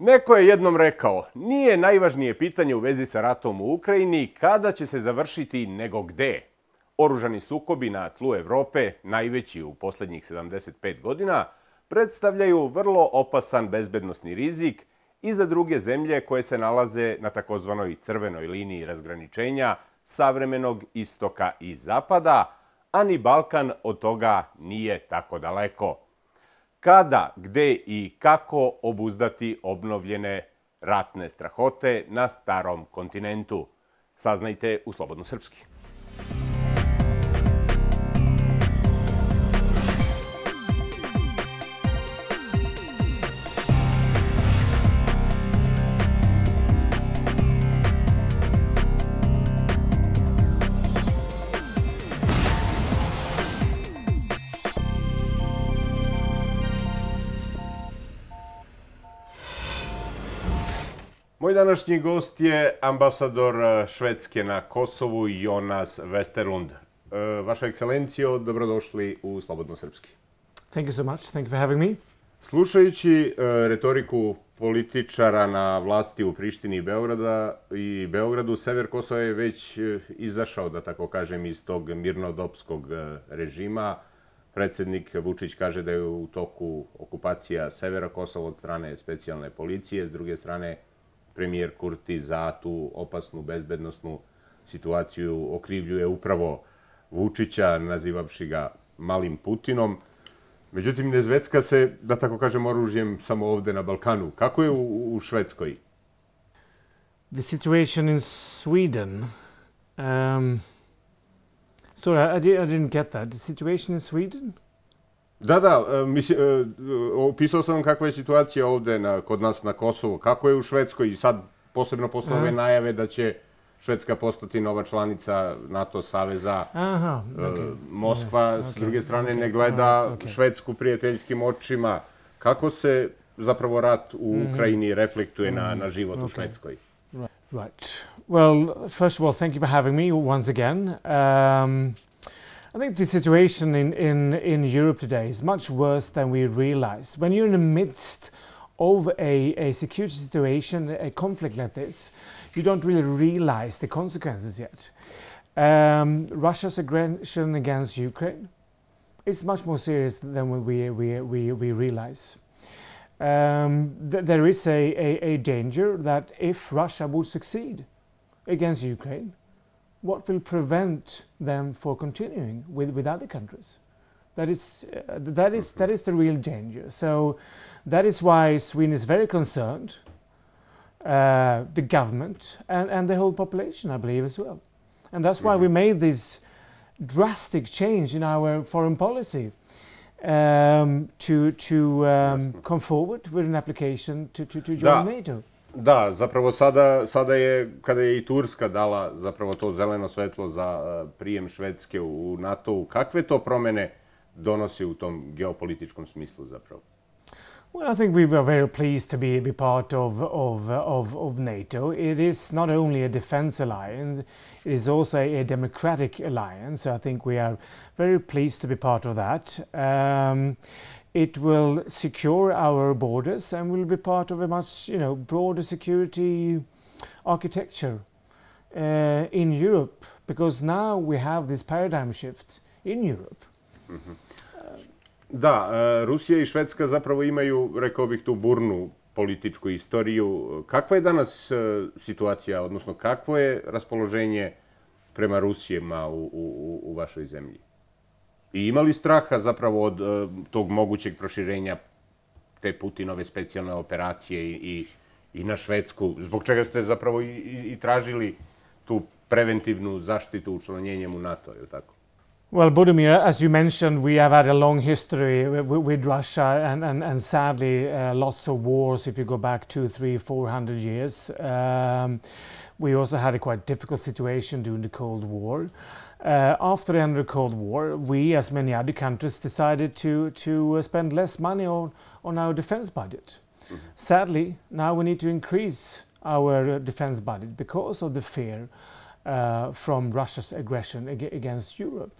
Neko je jednom rekao, nije najvažnije pitanje u vezi sa ratom u Ukrajini kada će se završiti, nego gde. Oružani sukobi na tlu Evrope, najveći u poslednjih 75 godina, predstavljaju vrlo opasan bezbednosni rizik i za druge zemlje koje se nalaze na takozvanoj crvenoj liniji razgraničenja savremenog istoka i zapada, a ni Balkan od toga nije tako daleko. Kada, gde i kako obuzdati obnovljene ratne strahote na starom kontinentu? Saznajte u Slobodno Srpski. Moj današnji gost je ambasador Švedske na Kosovu, Jonas Weterlund. Vaša ekscelencijo, dobrodošli u Slobodno Srpski. Thank you so much. Thank you for having me. Slušajući retoriku političara na vlasti u Prištini i Beogradu, sever Kosova je već izašao, da tako kažem, iz tog mirnodopskog režima. Predsjednik Vučić kaže da je u toku okupacija severa Kosova od strane specijalne policije, s druge strane premijer Kurti za tu opasnu bezbednosnu situaciju okrivljuje upravo Vučića, nazivavši ga malim Putinom. Međutim, ne zvecka se, da tako kažem, oružjem samo ovde na Balkanu. Kako je u Švedskoj? The situation in Sweden. Sorry, I didn't get that. The situation in Sweden? Da, opisao sam kakva je situacija ovde kod nas na Kosovu. Kako je u Švedskoj i sad posebno posle ove najave da će Švedska postati nova članica NATO saveza. Moskva s druge strane ne gleda Švedsku prijateljskim očima. Kako se zapravo rat u Ukrajini reflektuje na život u Švedskoj? Right. Well, first of all, thank you for having me once again. I think the situation in Europe today is much worse than we realize. When you're in the midst of a security situation, a conflict like this, you don't really realize the consequences yet. Russia's aggression against Ukraine is much more serious than we realize. There is a danger that if Russia would succeed against Ukraine, what will prevent them for continuing with other countries? That is the real danger. So that is why Sweden is very concerned, the government and the whole population, I believe, as well. And that's why we made this drastic change in our foreign policy to come forward with an application to join NATO. Da, zapravo sada je, kada je i Turska dala zapravo to zeleno svetlo za prijem Švedske u NATO-u, kakve to promene donosi u tom geopolitičkom smislu zapravo? Well, I think we were very pleased to be part of NATO. It is not only a defense alliance, it is also a democratic alliance. So I think we are very pleased to be part of that. It will secure our borders and will be part of a much, broader security architecture in Europe, because now we have this paradigm shift in Europe. Da, Rusija i Švedska zapravo imaju, rekao bih, tu burnu političku istoriju. Kakva je danas situacija, odnosno kakvo je raspoloženje prema Rusijama u vašoj zemlji? I ima li straha zapravo od tog mogućeg proširenja te Putinove specijalne operacije i na Švedsku, zbog čega ste zapravo i tražili tu preventivnu zaštitu učlanjenjem u NATO, je li tako? Well, Budimir, as you mentioned, we have had a long history with Russia and sadly lots of wars if you go back 200, 300, 400 years. We also had a quite difficult situation during the Cold War. After the end of the Cold War, we, as many other countries, decided to spend less money on our defense budget. Sadly, now we need to increase our defense budget because of the fear from Russia's aggression against Europe.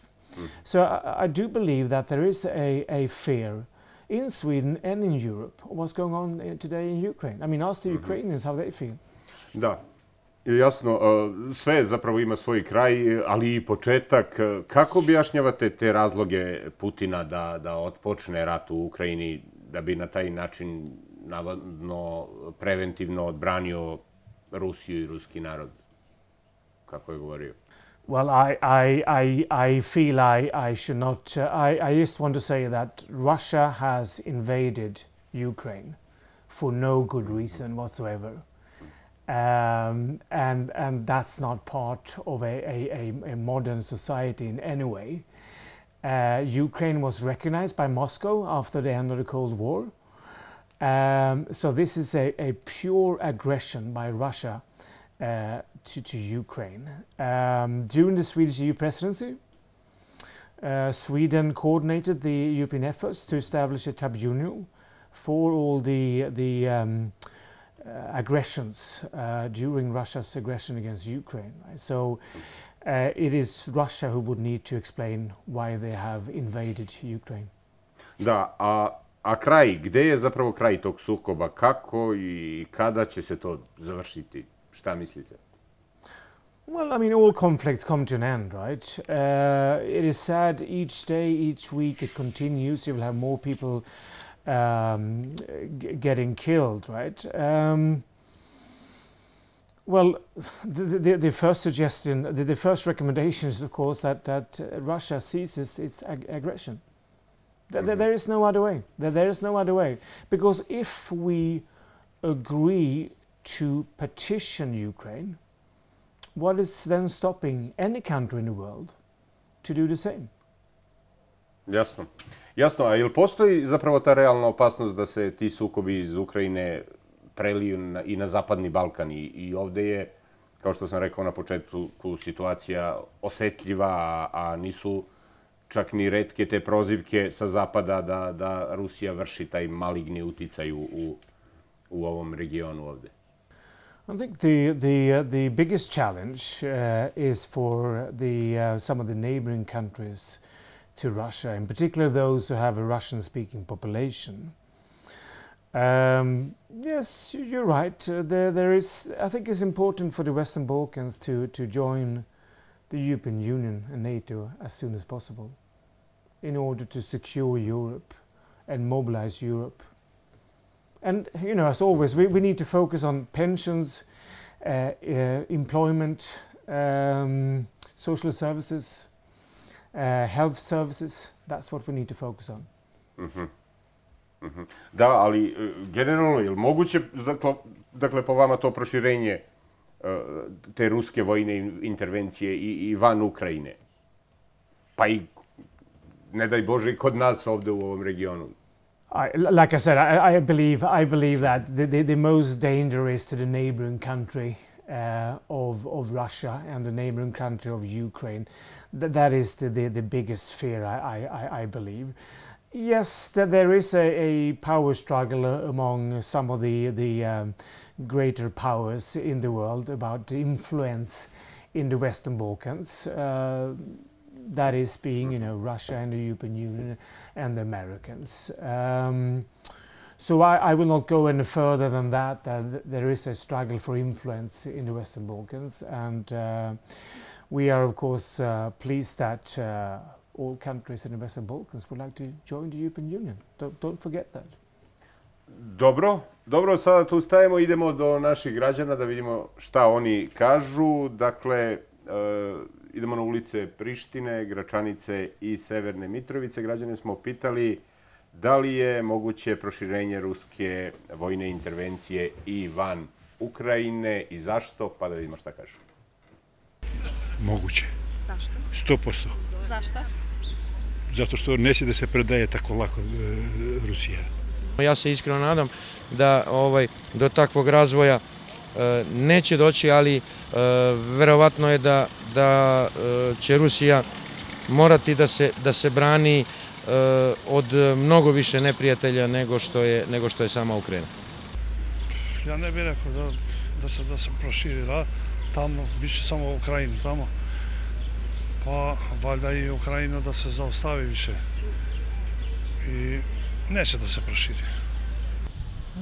So I do believe that there is a fear in Sweden and in Europe what's going on today in Ukraine. I mean, ask the Ukrainians how they feel. Da, jasno, sve zapravo ima svoj kraj, ali i početak. Kako objašnjavate te razloge Putina da otpočne rat u Ukrajini, da bi na taj način navodno preventivno odbranio Rusiju i ruski narod, kako je govorio? Well, I feel I should not. I just want to say that Russia has invaded Ukraine for no good reason whatsoever, and that's not part of a modern society in any way. Ukraine was recognized by Moscow after the end of the Cold War, so this is a pure aggression by Russia to Ukraine. During the Swedish EU presidency, Sweden coordinated the European efforts to establish a tribunal for all the aggressions during Russia's aggression against Ukraine. Right? So it is Russia who would need to explain why they have invaded Ukraine. Da, a kraj, gde je zapravo kraj tog sukoba? Kako i kada će se to završiti? Šta mislite? Well, I mean, all conflicts come to an end, right? It is sad each day, each week it continues. You will have more people getting killed, right? Well, the first suggestion, the first recommendation is, of course, that Russia ceases its aggression. There is no other way. There is no other way. Because if we agree to petition Ukraine, what is then stopping any country in the world to do the same? Jasno. Jasno, a jel postoji zapravo ta realna opasnost da se ti sukobi iz Ukrajine preliju i na Zapadni Balkan? I ovde je, kao što sam rekao na početku, situacija osetljiva, a nisu čak ni retke te prozivke sa Zapada da Rusija vrši taj maligni uticaj u ovom regionu ovde. I think the biggest challenge is for some of the neighboring countries to Russia, in particular those who have a Russian-speaking population. Yes, you're right. There is. I think it's important for the Western Balkans to join the European Union and NATO as soon as possible, in order to secure Europe and mobilize Europe. And, you know, as always, we need to focus on pensions, employment, social services, health services. That's what we need to focus on. Da, ali generalno, je li moguće, dakle, po vama to proširenje te ruske vojne intervencije i van Ukrajine? Pa i, ne daj Bože, i kod nas ovde u ovom regionu? Like I said, I believe that the most danger is to the neighboring country of Russia and the neighboring country of Ukraine. That is the biggest fear, I believe. Yes, there is a power struggle among some of the greater powers in the world about influence in the Western Balkans. That is being, you know, Russia and the European Union and the Americans. So I will not go any further than that. There is a struggle for influence in the Western Balkans, and we are, of course, pleased that all countries in the Western Balkans would like to join the European Union. Don't forget that. Dobro, sada tu stajemo, idemo do naših građana da vidimo šta oni kažu. Dakle, idemo na ulice Prištine, Gračanice i Severne Mitrovice. Građane smo pitali da li je moguće proširenje ruske vojne intervencije i van Ukrajine i zašto, pa da vidimo šta kažu. Moguće. Zašto? 100%. Zašto? Zato što ne će da se predaje tako lako Rusija. Ja se iskreno nadam da do takvog razvoja neće doći, ali verovatno je da će Rusija morati da se brani od mnogo više neprijatelja nego što je sama Ukrajina. Ja ne bih rekao da se proširi rat tamo, biće samo Ukrajinu tamo, pa valjda i Ukrajinu da se zaustavi više. I Neće da se proširi.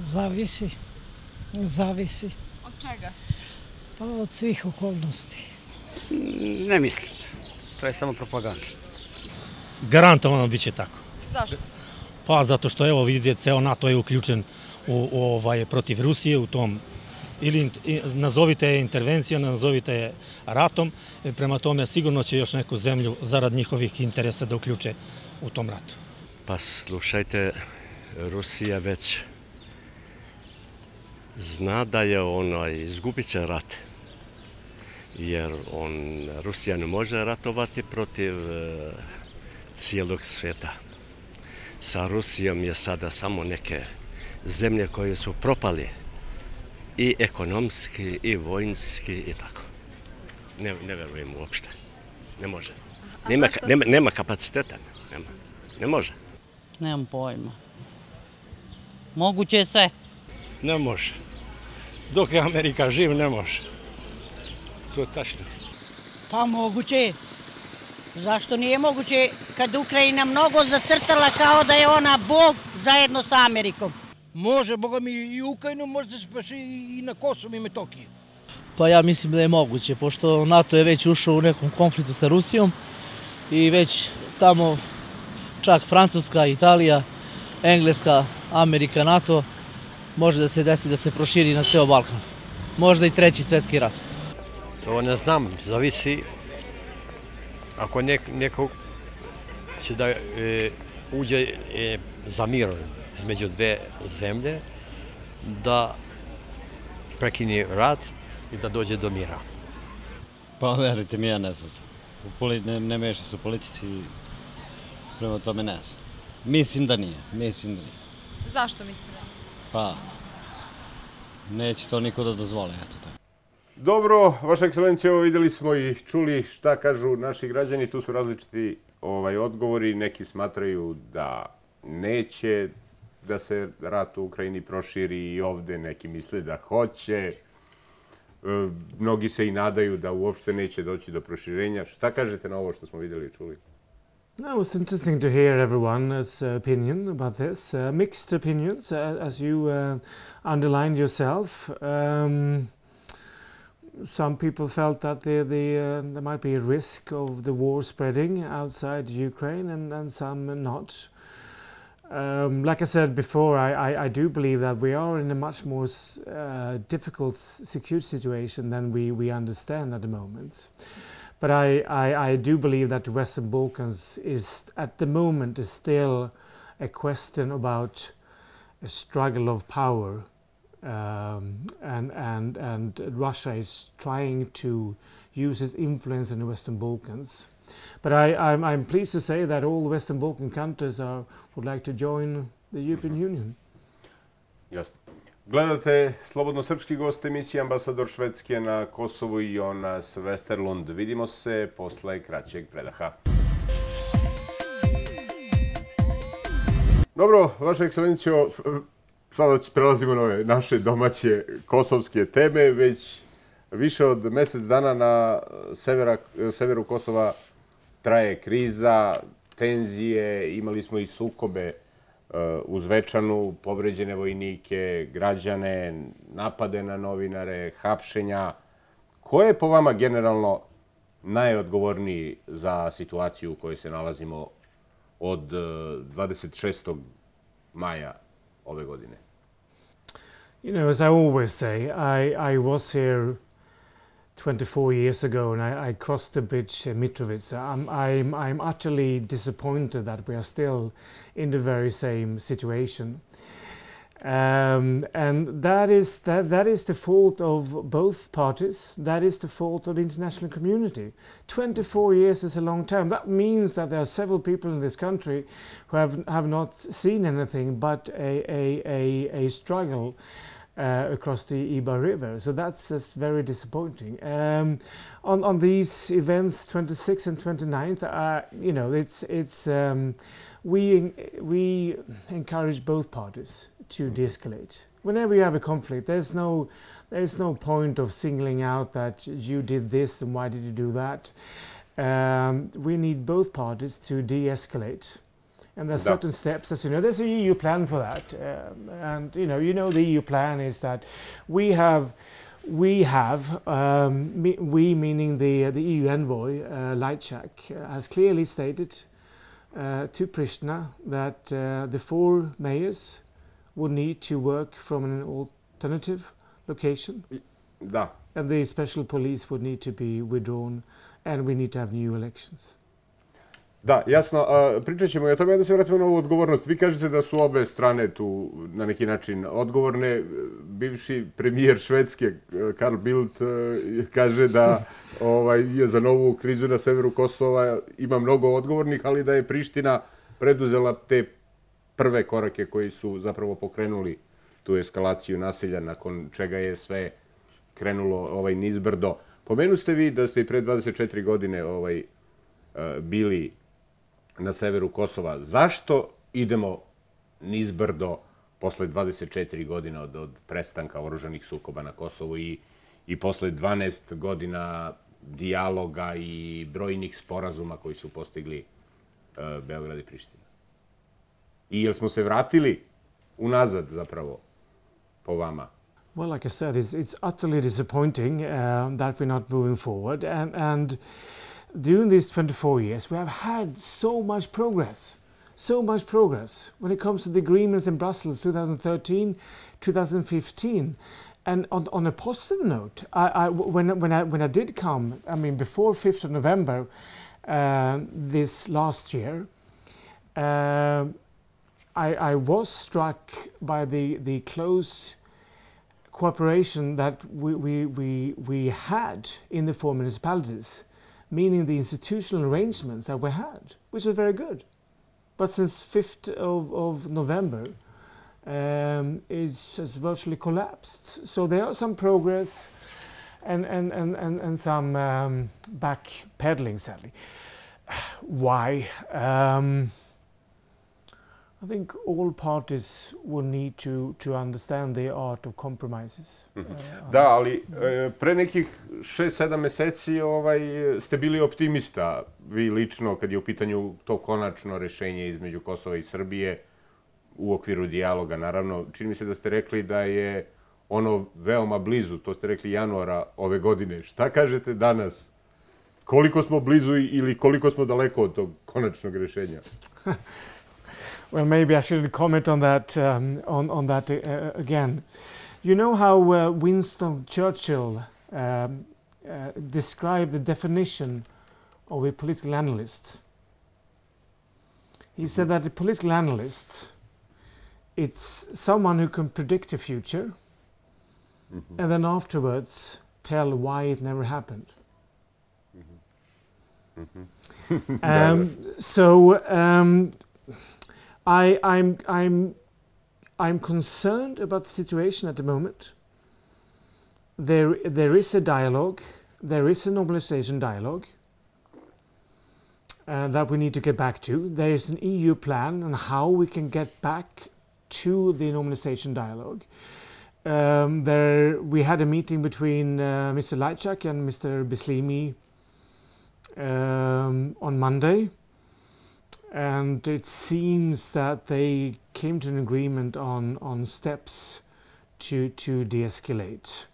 Zavisi. Zavisi. Od čega? Pa od svih okolnosti. Ne mislim. To je samo propaganda. Garantovano bit će tako. Zašto? Pa zato što evo vidite, ceo NATO je uključen protiv Rusije u tom, ili nazovite intervencijom, nazovite ratom, prema tome sigurno će još neku zemlju zarad njihovih interesa da uključe u tom ratu. Pa slušajte, Rusija već zna da je izgubit će rat, jer Rusija ne može ratovati protiv cijelog svijeta. Sa Rusijom je sada samo neke zemlje koje su propali i ekonomski i vojnski i tako. Ne verujem uopšte. Ne može. Nema kapaciteta. Ne može. Nemam pojma. Moguće je sve. Ne može. Dok je Amerika živ, ne može. To je tačno. Pa moguće je. Zašto nije moguće kad Ukrajina mnogo zacrtala kao da je ona Bog zajedno sa Amerikom? Može, Boga mi i Ukrajinu, može da se paši i na Kosovu i Metohiji. Pa ja mislim da je moguće, pošto NATO je već ušao u nekom konfliktu sa Rusijom i već tamo čak Francuska, Italija, Engleska, Amerika, NATO, može da se desi da se proširi na ceo Balkan. Možda i treći svjetski rat. To ne znam, zavisi. Ako neko će da uđe za mir između dve zemlje, da prekine rat i da dođe do mira. Pa verujte mi, ja ne znam. Ne mešam se u politici, prema tome ne znam. Mislim da nije. Zašto mislite da nije? Pa, neće to niko da dozvoli, eto tako. Dobro, Vaša ekscelencijo, vidjeli smo i čuli šta kažu naši građani. Tu su različiti odgovori. Neki smatraju da neće da se rat u Ukrajini proširi i ovde, neki misle da hoće. Mnogi se i nadaju da uopšte neće doći do proširenja. Šta kažete na ovo što smo vidjeli i čuli? No, it was interesting to hear everyone's opinion about this. Mixed opinions, as you underlined yourself. Some people felt that there might be a risk of the war spreading outside Ukraine, and some not. Like I said before, I do believe that we are in a much more difficult security situation than we understand at the moment. But I do believe that the Western Balkans is, at the moment, is still a question about a struggle of power. And Russia is trying to use its influence in the Western Balkans. But I'm pleased to say that all the Western Balkan countries would like to join the European Union. Jasno. Gledate Slobodno srpski gost emisije, ambasador Švedske na Kosovu i Jonasom Weterlundom. Vidimo se posle kraćeg predaha. Dobro, Vaša ekscelencijo, sada prelazimo na ove naše domaće kosovske teme. Već više od mjesec dana na severu Kosova traje kriza, tenzije, imali smo i sukobe u Zvečanu, povređene vojnike, građane, napade na novinare, hapšenja. Ko je po vama generalno najodgovorniji za situaciju u kojoj se nalazimo od 26. maja ove godine? You know, as I always say, I was here 24 years ago, and I crossed the bridge in Mitrovica. I'm utterly disappointed that we are still in the very same situation, and that is the fault of both parties. That is the fault of the international community. 24 years is a long time. That means that there are several people in this country who have not seen anything but a struggle across the Ibar River. So that's just very disappointing. On these events, 26th and 29th, you know, we encourage both parties to de-escalate. Whenever you have a conflict, there's no point of singling out that you did this and why did you do that. We need both parties to de-escalate And there's certain steps, as you know, there's an EU plan for that. And the EU plan is that we meaning the EU envoy, Lajčák, has clearly stated to Pristina that the 4 mayors would need to work from an alternative location. Da. And the special police would need to be withdrawn and we need to have new elections. Da, jasno. Pričat ćemo i o tome, da se vratimo na ovu odgovornost. Vi kažete da su obe strane tu na neki način odgovorne. Bivši premijer Švedske, Carl Bildt, kaže da je za novu krizu na severu Kosova ima mnogo odgovornih, ali da je Priština preduzela te prve korake koji su zapravo pokrenuli tu eskalaciju nasilja, nakon čega je sve krenulo nizbrdo. Pomenu ste vi da ste i pre 24 godine bili na severu Kosova. Zašto idemo nizbrdo posle 24 godina od prestanka oružanih sukoba na Kosovu i posle 12 godina dijaloga i brojnih sporazuma koji su postigli Beograd i Priština? I jel smo se vratili unazad zapravo po vama? Well, like I said, it's utterly disappointing that we're not moving forward. And during these 24 years, we have had so much progress when it comes to the agreements in Brussels 2013, 2015. And on a positive note, when I did come, I mean, before 5th of November this last year, I was struck by the close cooperation that we had in the 4 municipalities, meaning the institutional arrangements that we had, which was very good. But since 5th of November, it's virtually collapsed. So there are some progress and some backpedaling, sadly. Why? I think all parties will need to understand the art of compromises. Da, ali pre nekih 6-7 meseci ste bili optimista, vi lično, kad je u pitanju to konačno rešenje između Kosova i Srbije u okviru dijaloga, naravno. Čini mi se da ste rekli da je ono veoma blizu, to ste rekli januara ove godine. Šta kažete danas? Koliko smo blizu ili koliko smo daleko od tog konačnog rešenja? Well, maybe I shouldn't comment on that again. You know how Winston Churchill described the definition of a political analyst? He said that a political analyst, it's someone who can predict the future and then afterwards tell why it never happened. I'm concerned about the situation at the moment. There is a dialogue, there is a normalization dialogue that we need to get back to. There is an EU plan on how we can get back to the normalization dialogue. We had a meeting between Mr. Lajčák and Mr. Bislimi on Monday. And it seems that they came to an agreement on steps to de-escalate.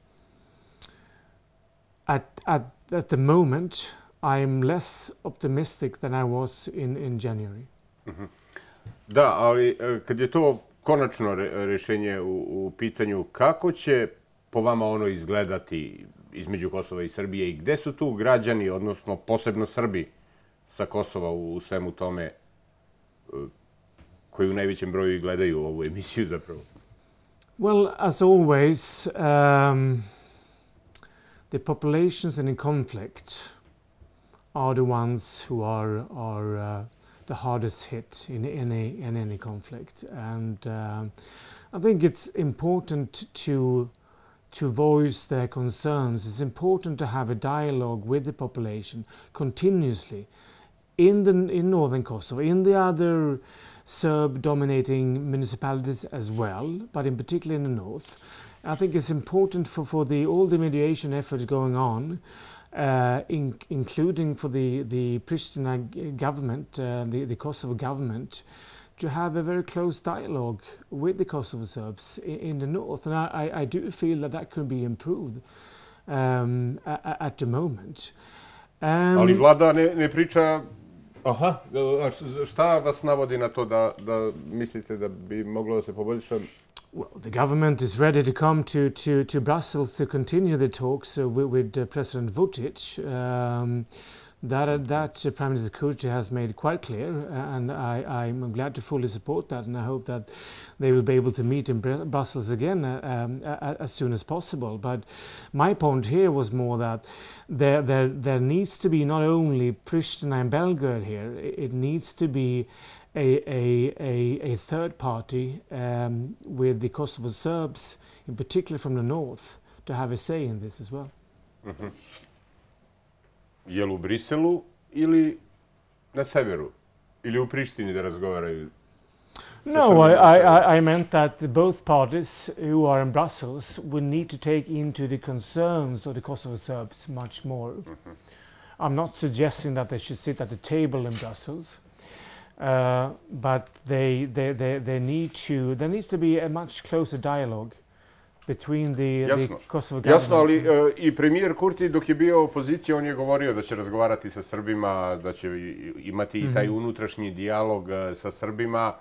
At the moment, I'm less optimistic than I was in January. Da, ali kad je to konačno rešenje u pitanju, kako će po vama ono izgledati između Kosova i Srbije i gde su tu građani, odnosno posebno Srbi sa Kosova u svemu tome, koji u najvećem broju gledaju ovu emisiju zapravo? Well, as always, the populations in conflict are the ones who are the hardest hit in any conflict. And I think it's important to voice their concerns. It's important to have a dialogue with the population continuously in northern Kosovo, in the other Serb-dominating municipalities as well, but in particular in the north. I think it's important for all the mediation efforts going on including for the Pristina government, the Kosovo government, to have a very close dialogue with the Kosovo Serbs in the north. And I do feel that that could be improved at the moment. Ali vlada ne priča... Aha, šta vas navodi na to da mislite da bi moglo da se poboljša? Well, the government is ready to come to Brussels to continue the talks with President Vučić. That Prime Minister Kurti has made quite clear, and I'm glad to fully support that, and I hope that they will be able to meet in Brussels again as soon as possible. But my point here was more that there needs to be not only Pristina and Belgrade here, it needs to be a third party with the Kosovo Serbs, in particular from the north, to have a say in this as well. Mm-hmm. Je li u Briselu ili na severu? Ili u Prištini da razgovaraju? No, I meant that both parties who are in Brussels would need to take into the concerns of the Kosovo Serbs much more. Mm-hmm. I'm not suggesting that they should sit at the table in Brussels, but there needs to be a much closer dialogue between the Kosovo government. Jasno, ali i premijer Kurti dok je bio opozicija, on je govorio da će razgovarati sa Srbima, da će imati i taj unutrašnji dijalog sa Srbima,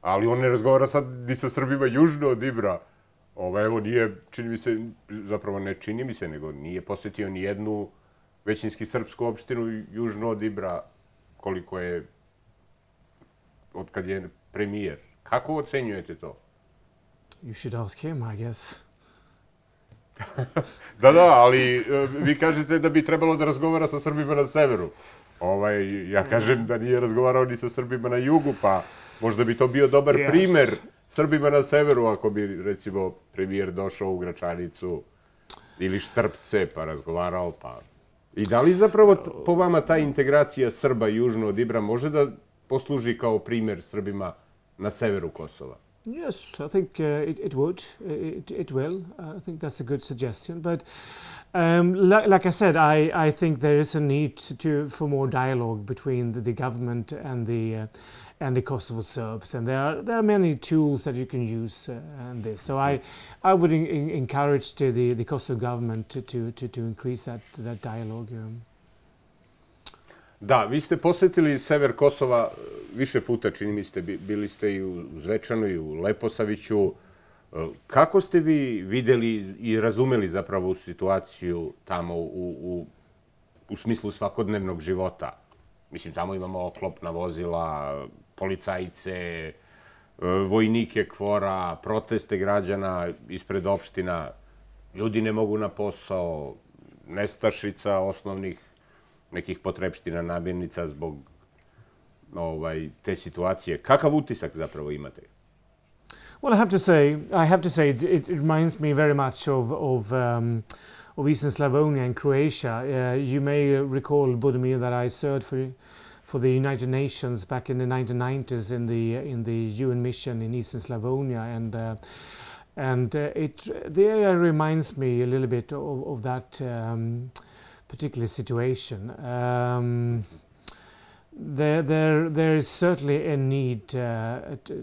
ali on ne razgovara sad ni sa Srbima južno od Ibra. Evo, nije, čini mi se, zapravo ne čini mi se, nego nije posjetio ni jednu većinski srpsku opštinu južno od Ibra, koliko je, od kad je premijer. Kako ocenjujete to? You should ask him, I guess. Da, ali vi kažete da bi trebalo da razgovara sa Srbima na severu. Ja kažem da nije razgovarao ni sa Srbima na jugu, pa možda bi to bio dobar primer Srbima na severu ako bi, recimo, premijer došao u Gračanicu ili Štrpce pa razgovarao. I da li zapravo po vama ta integracija Srba južno od Ibra može da posluži kao primer Srbima na severu Kosova? Yes, I think it would. It will. I think that's a good suggestion. But like I said, I think there is a need for more dialogue between the government and the Kosovo Serbs, and there are many tools that you can use in this. So I would encourage the Kosovo government to increase that dialogue. Da, vi ste posjetili sever Kosova više puta, čini mi ste, bili ste i u Zvečanu i u Leposaviću. Kako ste vi videli i razumeli zapravo situaciju tamo u smislu svakodnevnog života? Mislim, tamo imamo oklopna vozila, policajce, vojnike KFOR-a, proteste građana ispred opština, ljudi ne mogu na posao, nestašica osnovnih nekih potrepština, namirnica zbog te situacije. Kakav utisak zapravo imate? Well, I have to say, it reminds me very much of Eastern Slavonia and Croatia. You may recall, Budimir, that I served for the United Nations back in the 1990s in the UN mission in Eastern Slavonia, and the area reminds me a little bit of that particular situation. There is certainly a need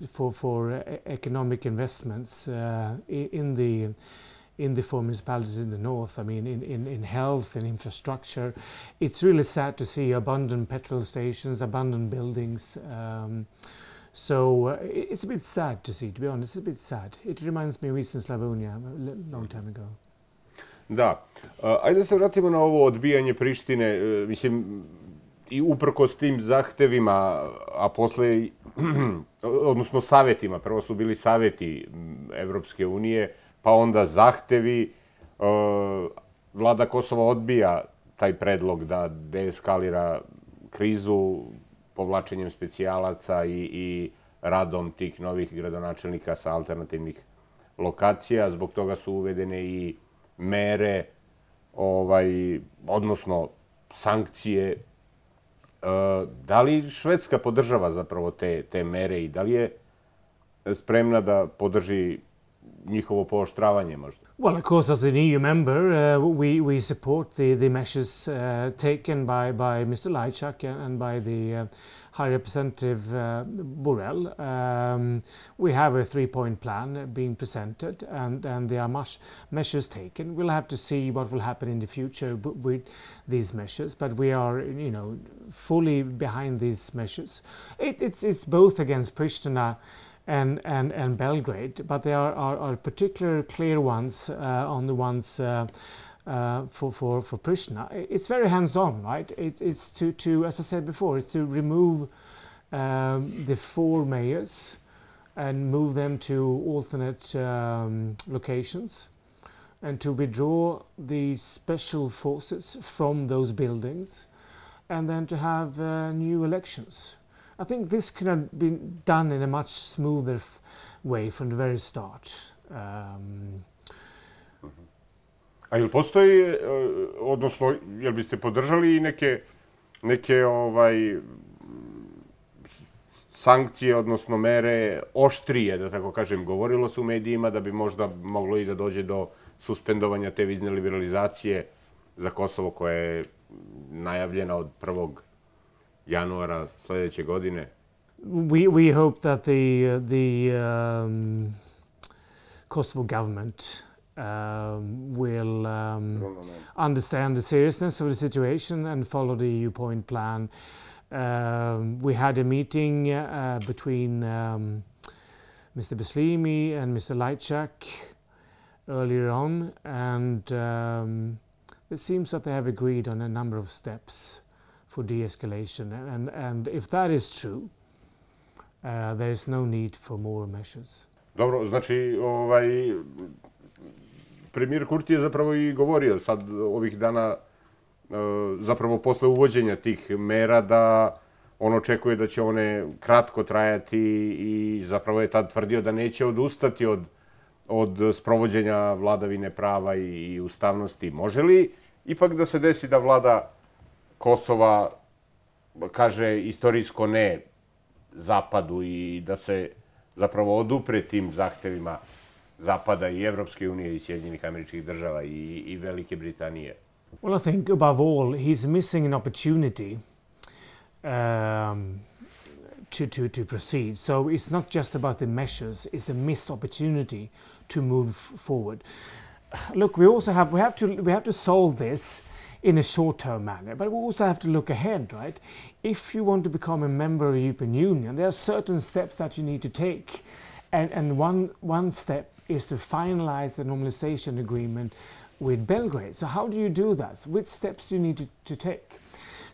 for economic investments in the four municipalities in the north. I mean, in health and infrastructure. It's really sad to see abandoned petrol stations, abandoned buildings. So it's a bit sad to see, to be honest. It's a bit sad. It reminds me of Eastern Slavonia a long time ago. Da. Ajde da se vratimo na ovo odbijanje Prištine. Mislim, i uprkos tim zahtevima, a posle, odnosno savjetima, prvo su bili savjeti Evropske unije, pa onda zahtevi, vlada Kosova odbija taj predlog da deeskalira krizu povlačenjem specijalaca i radom tih novih gradonačelnika sa alternativnih lokacija. Zbog toga su uvedene i mere, odnosno sankcije. Da li Švedska podržava zapravo te mere i da li je spremna da podrži njihovo pooštravanje možda? Well, of course, as an EU member, we support the measures taken by Mr. Lajčák and by the High Representative Borrell. We have a three-point plan being presented, and there are measures taken. We'll have to see what will happen in the future with these measures, but we are, fully behind these measures. It's both against Pristina and Belgrade, but there are particular clear ones on the ones for Pristina. It's very hands-on, right? It's to, as I said before, it's to remove the 4 mayors and move them to alternate locations, and to withdraw the special forces from those buildings, and then to have new elections. I think this could have been done in a much smoother way from the very start. A jel postoji, odnosno, jel biste podržali i neke sankcije, odnosno mere oštrije, da tako kažem? Govorilo se u medijima da bi možda moglo i da dođe do suspendovanja te vizne liberalizacije za Kosovo koja je najavljena od 1. januara sljedeće godine. We hope that the Kosovo government will understand the seriousness of the situation and follow the EU point plan. We had a meeting between Mr. Beslimi and Mr. Lajčák earlier on, and it seems that they have agreed on a number of steps for de-escalation, and if that is true, there is no need for more measures. Dobro, znači, premijer Kurti je zapravo i govorio sad ovih dana, zapravo posle uvođenja tih mera, da on očekuje da će one kratko trajati i zapravo je tad tvrdio da neće odustati od sprovođenja vladavine prava i ustavnosti. Može li ipak da se desi da vlada Kosova kaže istorijsko ne Zapadu i da se zapravo odupre tim zahtevima Zapada i Evropske unije i Sjedinjenih Američkih Država i Velike Britanije? Well, I think above all, he's missing an opportunity to proceed. So it's not just about the measures; it's a missed opportunity to move forward. Look, we have to solve this in a short-term manner, but we also have to look ahead, right? If you want to become a member of the European Union, there are certain steps that you need to take, and one step is to finalize the normalization agreement with Belgrade. So how do you do that? Which steps do you need to take?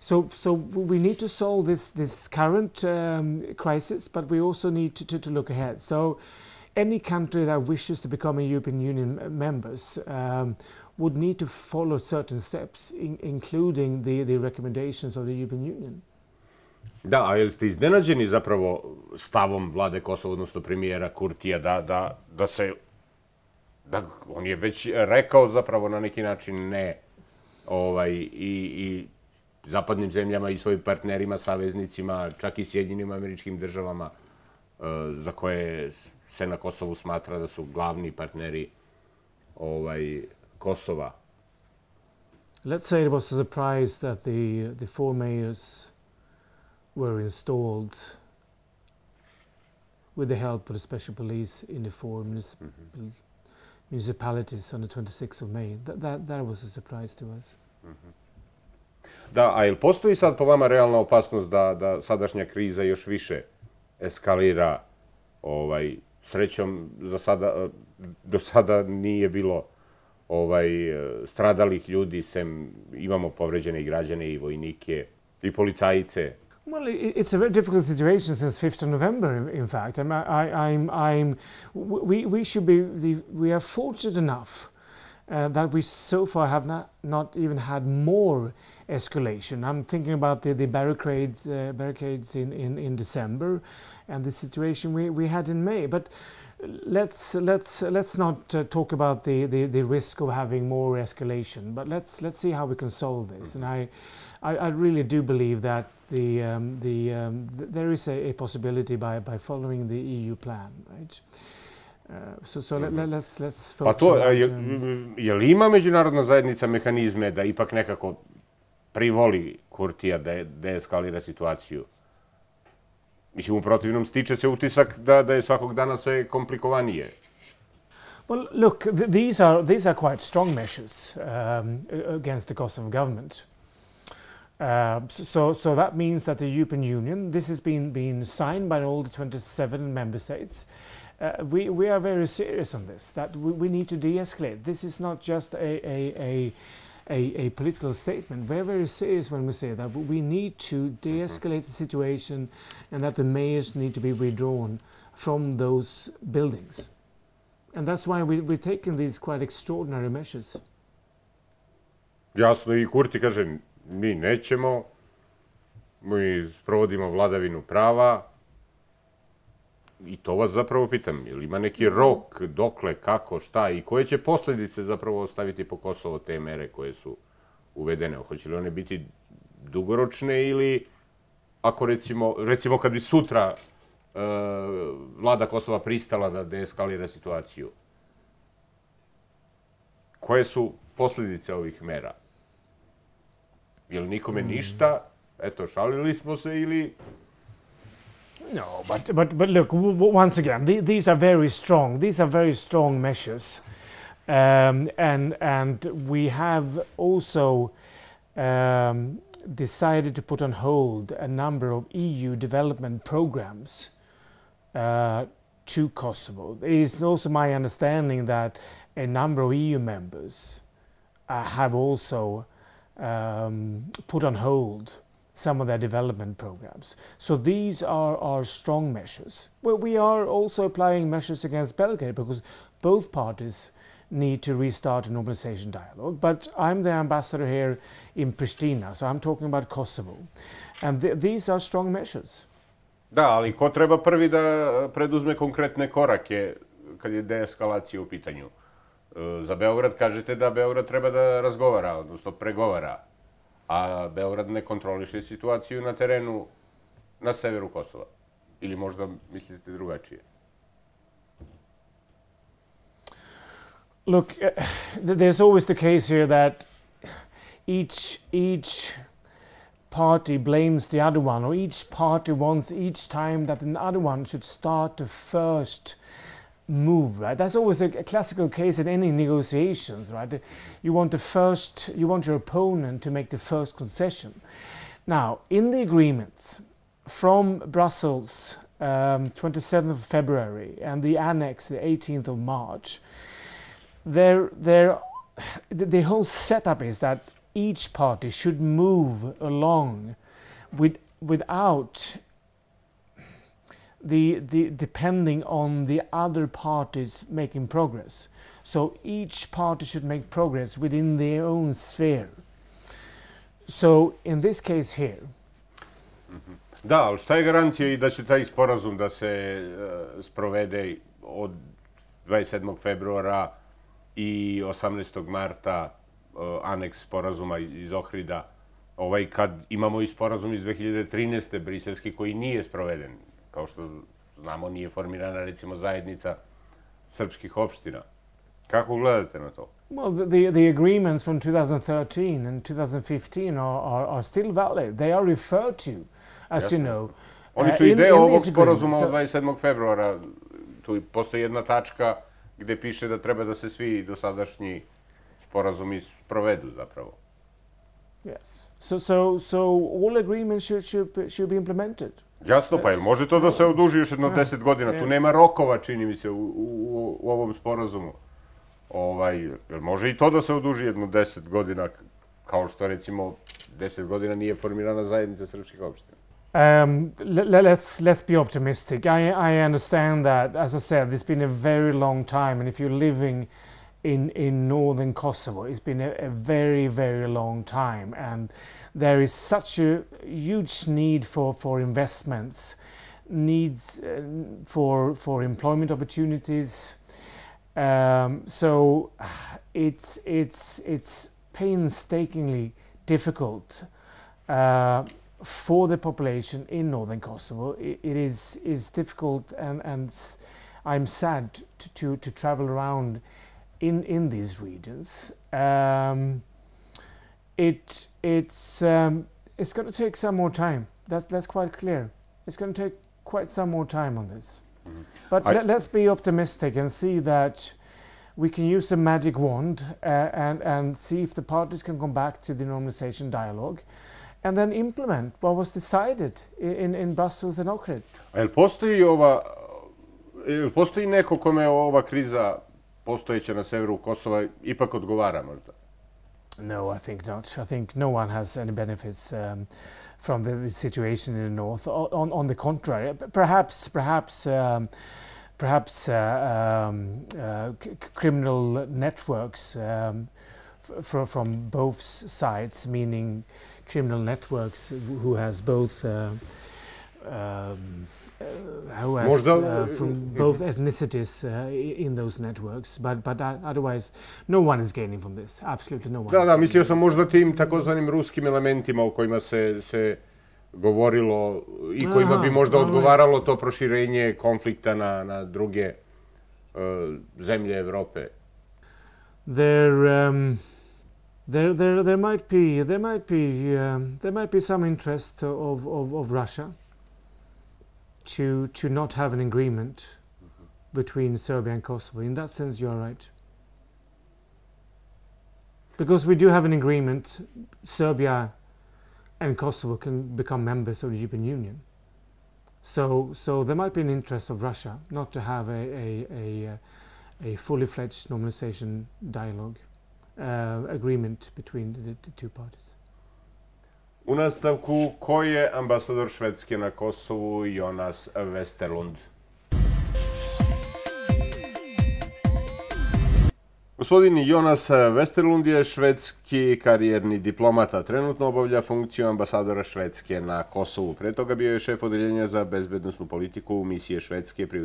So we need to solve this current crisis, but we also need to look ahead. So any country that wishes to become a European Union members would need to follow certain steps, including the recommendations of the European Union. Da, a jel ste iznenađeni zapravo stavom vlade Kosova, odnosno premijera Kurtija, da se, on je već rekao zapravo na neki način ne i zapadnim zemljama i svojim partnerima, saveznicima, čak i Sjedinjenim Američkim Državama, za koje se na Kosovu smatra da su glavni partneri Kosova. Let's say it was a surprise that the 4 mayors were installed with the help of the special police in the 4 municipalities on the 26th of May. That was a surprise to us. Da, a jel postoji sad po vama realna opasnost da sadašnja kriza još više eskalira? Srećom, do sada nije bilo stradalih ljudi, sem imamo povređene i građane i vojnike i policajice. Well, it's a very difficult situation since 5th of November, in fact. We are fortunate enough that we so far have not even had more escalation. I'm thinking about the barricades in December and the situation we had in May. But let's not talk about the risk of having more escalation. But let's see how we can solve this. And I really do believe that there is a possibility by following the EU plan, right? Let's Pa to, je li ima međunarodna zajednica mehanizme da ipak nekako privoli Kurtija da deeskalira situaciju? Mislim, u protivnom stiče se utisak da je svakog dana sve komplikovanije. Well, look, these are quite strong measures against the Kosovo government. So that means that the European Union, this has been signed by all the 27 member states. We are very serious on this, that we need to de-escalate. This is not just a political statement. We're very serious when we say that we need to de-escalate the situation and that the mayors need to be withdrawn from those buildings. And that's why we're taking these quite extraordinary measures. Jasno, i Kurti kaže, mi nećemo, mi sprovodimo vladavinu prava. I to vas zapravo pitam, je li ima neki rok, dokle, kako, šta i koje će posljedice zapravo ostaviti po Kosovo te mere koje su uvedene? Hoće li one biti dugoročne ili ako recimo kad bi sutra vlada Kosova pristala da deeskalira situaciju, koje su posljedice ovih mera? Je li nikome ništa? Eto, šalili smo se ili... No, but look, once again, these are very strong. These are very strong measures, and we have also decided to put on hold a number of EU development programs to Kosovo. It is also my understanding that a number of EU members have also put on hold some of their development programs. So these are strong measures. Well, we are also applying measures against Belgrade because both parties need to restart a normalization dialogue. But I'm the ambassador here in Pristina, so I'm talking about Kosovo. And these are strong measures. Da, ali ko treba prvi da preduzme konkretne korake kad je deeskalacija u pitanju? Za Beograd kažete da Beograd treba da razgovara, odnosno pregovara, a Beograd ne kontroliše situaciju na terenu na severu Kosova. Ili možda mislite drugačije? Look, there's always the case here that each party blames the other one, or each party wants each time that the other one should start the first move, right? That's always a classical case in any negotiations, right? You want your opponent to make the first concession. Now, in the agreements from Brussels, 27th of February, and the annex, the 18th of March, the whole setup is that each party should move along without depending on the other parties making progress. So each party should make progress within their own sphere. So in this case here. Da, ali šta je garancija i da će taj sporazum da se sprovede od 27. februara i 18. marta, aneks sporazuma iz Ohrida, kad imamo i sporazum iz 2013. briselski koji nije sproveden? Kao što znamo, nije formirana, recimo, zajednica srpskih opština. Kako gledate na to? Well, the agreements from 2013 and 2015 are still valid. They are referred to, as you know. Oni su ideje ovog sporazuma od 27. februara. Tu postoji jedna tačka gde piše da treba da se svi dosadašnji sporazumi sprovedu, zapravo. Yes. So all agreements should be implemented. Jasno, pa jel može to da se oduži još jedno 10 godina? Tu nema rokova, čini mi se, u ovom sporazumu. Jel može i to da se oduži jedno 10 godina, kao što, recimo, 10 godina nije formirana zajednica srpskih opština? Let's be optimistic. I understand that, as I said, it's been a very long time, and if you're living in northern Kosovo, it's been a very, very long time, and there is such a huge need for investments, needs for employment opportunities. So it's painstakingly difficult for the population in northern Kosovo. It is difficult, and I'm sad to travel around in these regions. It's going to take some more time. That's quite clear. It's going to take quite some more time on this. But let's be optimistic and see that we can use a magic wand and see if the parties can come back to the normalization dialogue and then implement what was decided in Brussels and Ohrid. A jel postoji neko kome ova kriza postojeća na severu Kosova ipak odgovara možda? No, I think not. I think no one has any benefits from the situation in the north. On the contrary, perhaps criminal networks from both sides, meaning criminal networks who has both from both ethnicities in those networks, but otherwise no one is gaining from this. Absolutely no one. Da, mislio sam možda tim takozvanim ruskim elementima o kojima se govorilo i kojima bi možda odgovaralo to proširenje konflikta na druge zemlje Evrope. There might be some interest of Russia to not have an agreement between Serbia and Kosovo. In that sense, you are right. Because we do have an agreement, Serbia and Kosovo can become members of the European Union. So there might be an interest of Russia not to have a fully fledged normalization dialogue agreement between the two parties. U nastavku, ko je ambasador Švedske na Kosovu, Jonas Weterlund? Gospodin Jonas Weterlund je švedski karijerni diplomata. Trenutno obavlja funkciju ambasadora Švedske na Kosovu. Pre toga bio je šef odeljenja za bezbednosnu politiku misije Švedske pri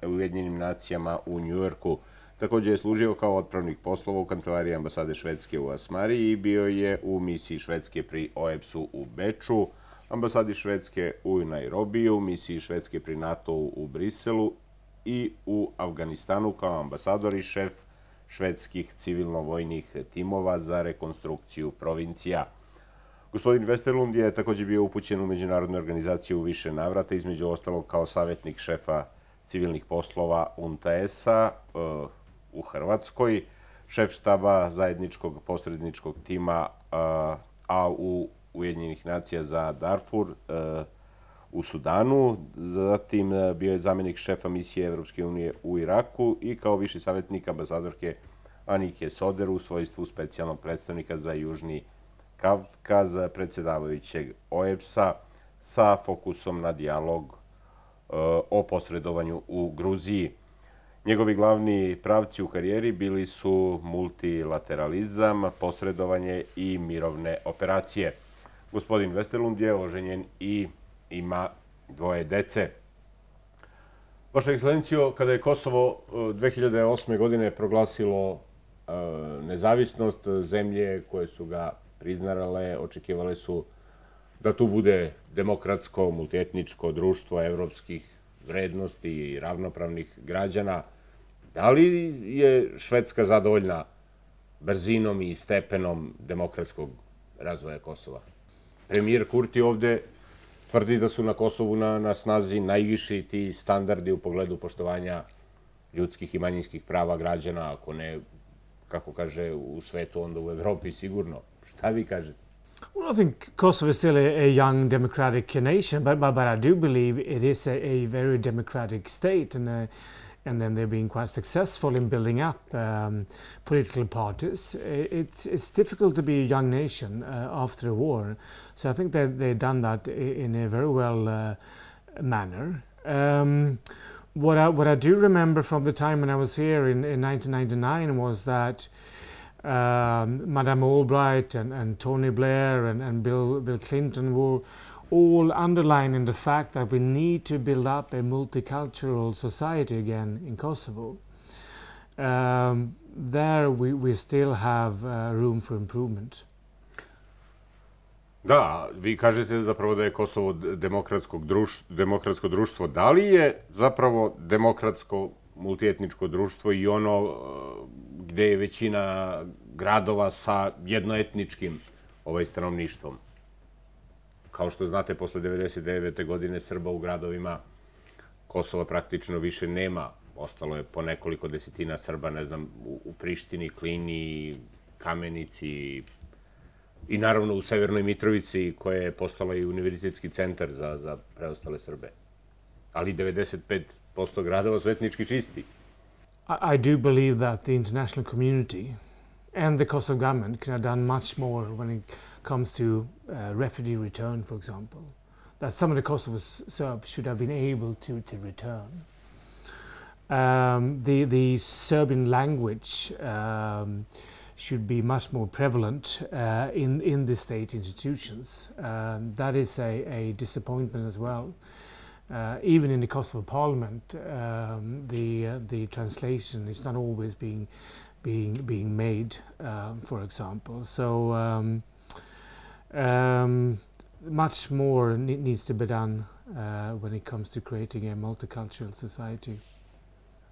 Ujedinjenim nacijama u Njujorku. Također je služio kao otpravnik poslova u kancelariji ambasade Švedske u Asmari i bio je u misiji Švedske pri OEBS-u u Beču, ambasadi Švedske u Nairobiju, misiji Švedske pri NATO-u u Briselu i u Afganistanu kao ambasador i šef švedskih civilno-vojnih timova za rekonstrukciju provincija. Gospodin Weterlund je također bio upućen u međunarodnu organizaciju u više navrata, između ostalog kao savjetnik šefa civilnih poslova UNTAES-a u Hrvatskoj, šef štaba zajedničkog posredničkog tima u Ujedinjenih nacija za Darfur u Sudanu, zatim bio je zamjenik šefa misije Evropske unije u Iraku i kao viši savjetnik ambasadorke Anike Soder u svojstvu specijalnog predstavnika za Južni Kavkaz, predsjedavajućeg OEBS-a sa fokusom na dijalog o posredovanju u Gruziji. Njegovi glavni pravci u karijeri bili su multilateralizam, posredovanje i mirovne operacije. Gospodin Weterlund je oženjen i ima 2 dece. Vaša ekscelencijo, kada je Kosovo 2008. godine proglasilo nezavisnost, zemlje koje su ga priznale, očekivale su da tu bude demokratsko, multietničko društvo evropskih vrednosti i ravnopravnih građana. Da li je Švedska zadovoljna brzinom i stepenom demokratskog razvoja Kosova? Premijer Kurti ovde tvrdi da su na Kosovu na snazi najviši ti standardi u pogledu poštovanja ljudskih i manjinskih prava građana, ako ne, kako kaže, u svetu, onda u Evropi sigurno. Šta vi kažete? Well, I think Kosovo is still a young democratic nation, but I do believe it is a very democratic state, and then they're being quite successful in building up political parties. It's difficult to be a young nation after a war, so I think that they've done that in a very well manner. What I do remember from the time when I was here in 1999 was that Madame Albright and Tony Blair and Bill Clinton were all underlining the fact that we need to build up a multicultural society again in Kosovo. There we still have room for improvement. Da, vi kažete zapravo da je Kosovo demokratsko društvo. Da li je zapravo demokratsko multietničko društvo i ono gde je većina gradova sa jednoetničkim stanovništvom? Kao što znate, posle 1999. godine Srba u gradovima Kosova praktično više nema. Ostalo je po nekoliko desetina Srba, ne znam, u Prištini, Klini, Kamenici i naravno u Severnoj Mitrovici, koja je postala i univerzitetski centar za preostale Srbe. Ali 95% gradova su etnički čisti. I do believe that the international community and the Kosovo government could have done much more when it comes to refugee return, for example. That some of the Kosovo Serbs should have been able to return. The Serbian language should be much more prevalent in the state institutions. That is a disappointment as well. Even in the Kosovo Parliament, the translation is not always being made, for example. So much more needs to be done when it comes to creating a multicultural society.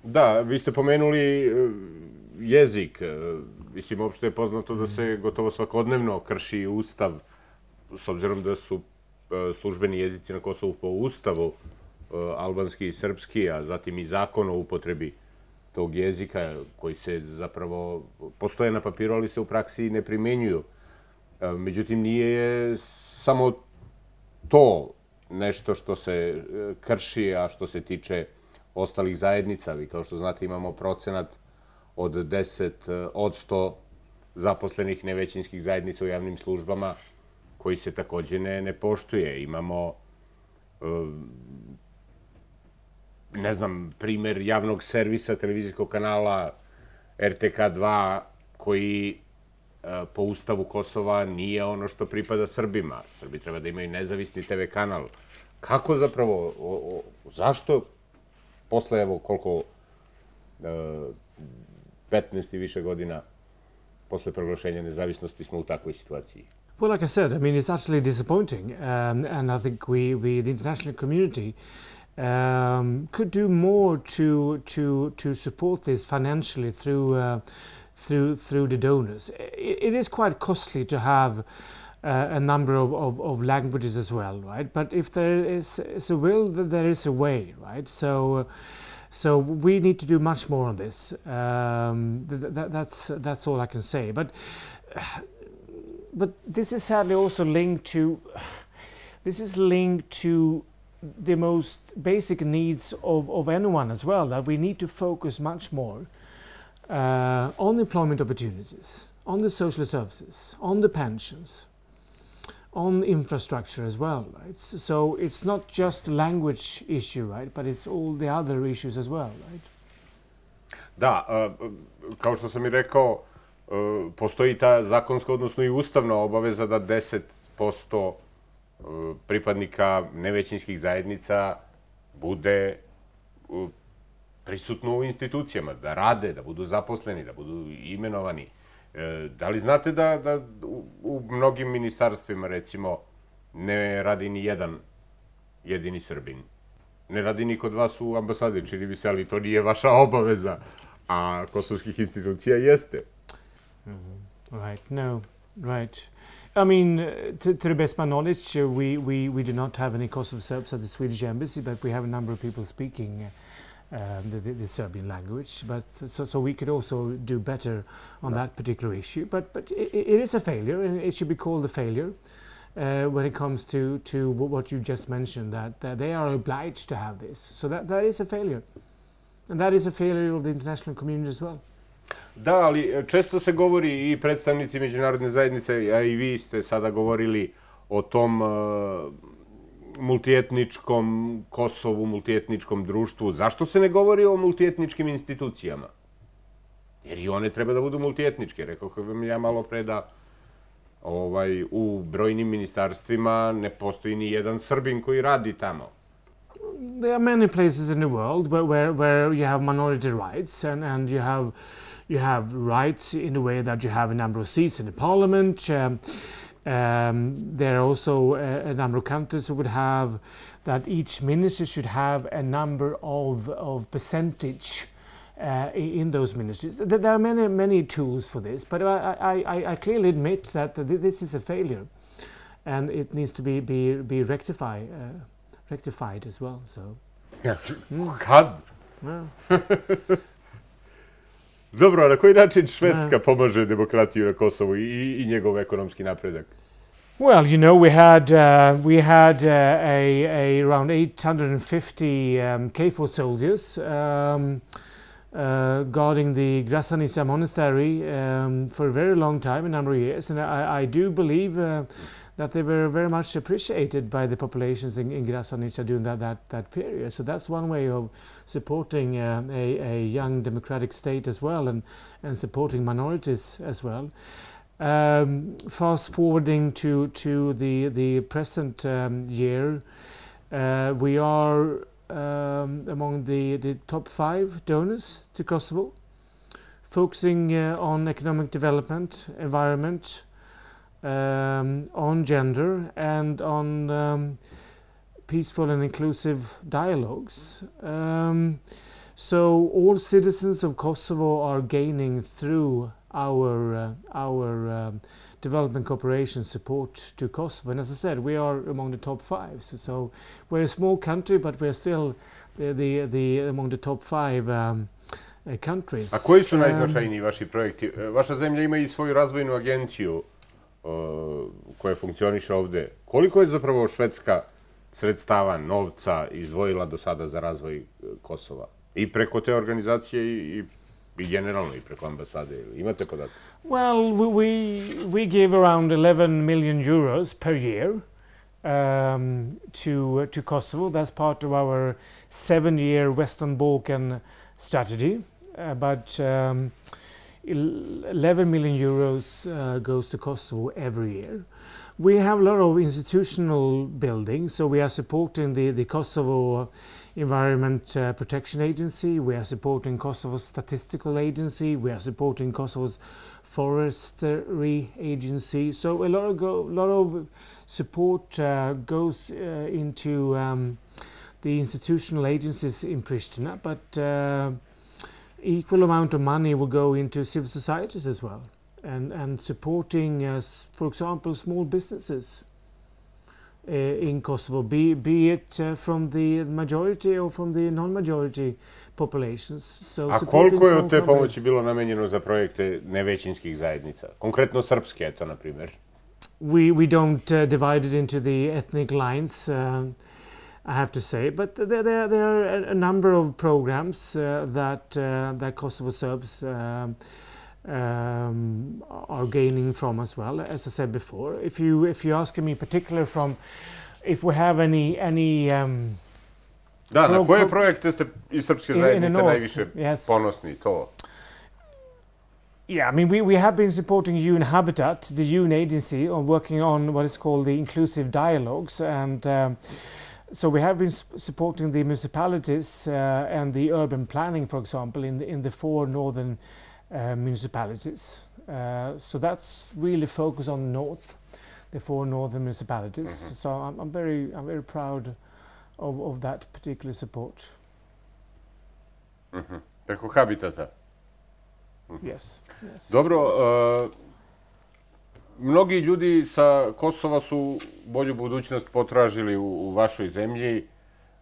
Da, vi ste pomenuli jezik. Mislim, uopšte je poznato da se gotovo svakodnevno krši ustav, s obzirom da su službeni jezici na Kosovu po ustavu albanski i srpski, a zatim i zakon o upotrebi tog jezika, koji se zapravo postoje na papiru, ali se u praksi ne primenjuju. Međutim, nije samo to nešto što se krši, a što se tiče ostalih zajednica. Vi, kao što znate, imamo procenat od 10% zaposlenih nevećinskih zajednica u javnim službama, koji se takođe ne poštuje. Imamo, ne znam, primer javnog servisa televizijskog kanala RTK2, koji po ustavu Kosova nije ono što pripada Srbima. Srbi treba da imaju nezavisni TV kanal. Kako zapravo, zašto posle, evo, koliko, 15 i više godina posle proglašenja nezavisnosti smo u takvoj situaciji? Well, like I said, I mean, it's utterly disappointing, and I think the international community could do more to support this financially through the donors. It is quite costly to have a number of languages as well, right? But if there is a will, there is a way, right? So we need to do much more on this. That's all I can say. But this is sadly also linked to the most basic needs of anyone as well, that we need to focus much more on employment opportunities, on the social services, on the pensions, on infrastructure as well, right? So it's not just a language issue, right? But it's all the other issues as well, right? Da, kao što sam i rekao, postoji ta zakonska, odnosno i ustavna obaveza da 10% pripadnika nevećinskih zajednica bude prisutno u institucijama, da rade, da budu zaposleni, da budu imenovani. Da li znate da u mnogim ministarstvima, recimo, ne radi ni jedan jedini Srbin? Ne radi ni kod vas u ambasadi, čini mi se, ali to nije vaša obaveza, a kosovskih institucija jeste. Right, no, right. I mean, to the best of my knowledge, we do not have any Kosovo Serbs at the Swedish embassy, but we have a number of people speaking the Serbian language. But so we could also do better on that particular issue. But it is a failure, and it should be called a failure when it comes to what you just mentioned, that they are obliged to have this. So that is a failure, and that is a failure of the international community as well. Da, ali često se govori, i predstavnici međunarodne zajednice, a i vi ste sada govorili o tom multietničkom Kosovu, multietničkom društvu. Zašto se ne govori o multietničkim institucijama? Jer i one treba da budu multietničke. Rekao vam ja malo pre da u brojnim ministarstvima ne postoji ni jedan Srbin koji radi tamo. There are many places in the world where you have minority rights, and you have rights in the way that you have a number of seats in the parliament. There are also a number of countries who would have that each ministry should have a number of percentage in those ministries. There are many tools for this, but I clearly admit that this is a failure, and it needs to be rectified as well. So. Kad? Dobro, a na koji način Švedska pomaže demokratiju na Kosovu i njegov ekonomski napredak? Well, you know, we had around 850 KFOR soldiers guarding the Grasanica monastery for a very long time, a number of years, and I do believe that they were very much appreciated by the populations in Grasanica during that period. So that's one way of supporting a young democratic state as well, and supporting minorities as well. Fast forwarding to the present year, we are among the top 5 donors to Kosovo, focusing on economic development, environment, on gender, and on peaceful and inclusive dialogues. So all citizens of Kosovo are gaining through our development cooperation support to Kosovo. And as I said, we are among the top 5. So we're a small country, but we're still among the top 5 countries. A koji su najznačajniji vaši projekti? Vaša zemlja ima i svoju razvojnu agenciju koja funkcioniše ovde. Koliko je zapravo Švedska sredstava, novca izdvojila do sada za razvoj Kosova? I preko te organizacije i generalno i preko ambasade. Imate podatak? Well, we give around 11 million euros per year to Kosovo. That's part of our 7-year Western Balkan strategy. But 11 million euros goes to Kosovo every year. We have a lot of institutional building, so we are supporting the Kosovo Environment Protection Agency, we are supporting Kosovo's Statistical Agency, we are supporting Kosovo's Forestry Agency. So a lot of support goes into the institutional agencies in Pristina, but equal amount of money will go into civil societies as well, and supporting, for example, small businesses in Kosovo, be it from the majority or from the non-majority populations. So a koliko je od te pomoći bilo namenjeno za projekte nevećinskih zajednica? Konkretno srpske, eto, na primjer. We don't divide it into the ethnic lines, I have to say, but there are a number of programs that Kosovo Serbs are gaining from as well. As I said before, if you ask me in particular if we have any da, na koje projekte ste iz srpske zajednice najviše ponosni, to? Yeah, I mean, we have been supporting UN Habitat, the UN agency, on working on what is called the inclusive dialogues, and so we have been supporting the municipalities and the urban planning, for example, in the 4 northern municipalities. So that's really focused on the north, the 4 northern municipalities. Mm-hmm. So I'm very proud of that particular support. Mm-hmm. Preko Habitata. Mm-hmm. Yes. Dobro, mnogi ljudi sa Kosova su bolju budućnost potražili u vašoj zemlji.